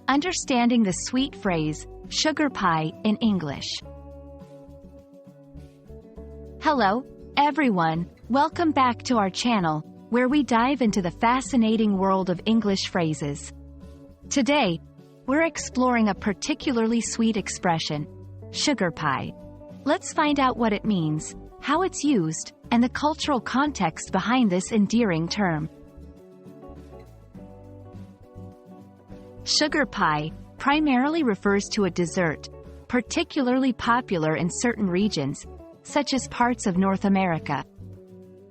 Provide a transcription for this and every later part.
Understanding the sweet phrase, sugar pie, in English. Hello, everyone. Welcome back to our channel, where we dive into the fascinating world of English phrases. Today, we're exploring a particularly sweet expression, sugar pie. Let's find out what it means, how it's used, and the cultural context behind this endearing term. Sugar pie primarily refers to a dessert, particularly popular in certain regions, such as parts of North America.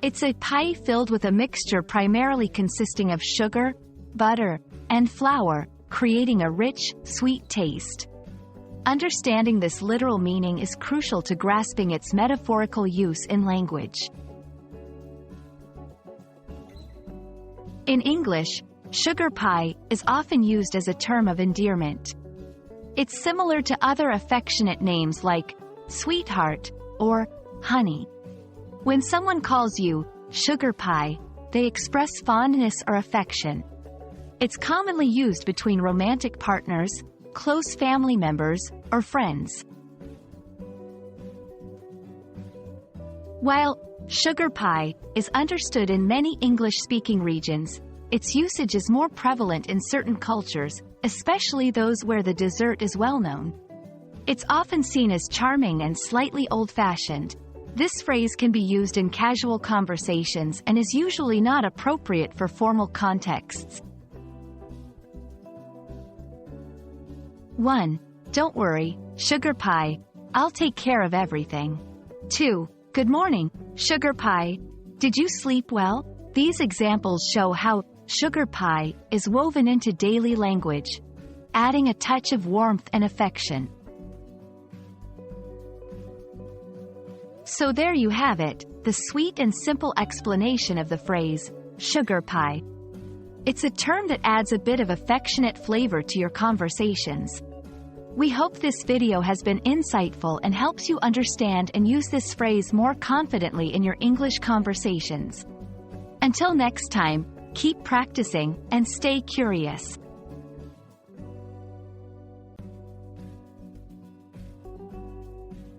It's a pie filled with a mixture primarily consisting of sugar, butter, and flour, creating a rich, sweet taste. Understanding this literal meaning is crucial to grasping its metaphorical use in language. In English, sugar pie is often used as a term of endearment. It's similar to other affectionate names like sweetheart or honey. When someone calls you sugar pie, they express fondness or affection. It's commonly used between romantic partners, close family members, or friends. While sugar pie is understood in many English-speaking regions, its usage is more prevalent in certain cultures, especially those where the dessert is well known. It's often seen as charming and slightly old-fashioned. This phrase can be used in casual conversations and is usually not appropriate for formal contexts. 1. Don't worry, sugar pie. I'll take care of everything. 2. Good morning, sugar pie. Did you sleep well? These examples show how sugar pie is woven into daily language, adding a touch of warmth and affection. So there you have it, the sweet and simple explanation of the phrase, sugar pie. It's a term that adds a bit of affectionate flavor to your conversations. We hope this video has been insightful and helps you understand and use this phrase more confidently in your English conversations. Until next time, keep practicing and stay curious.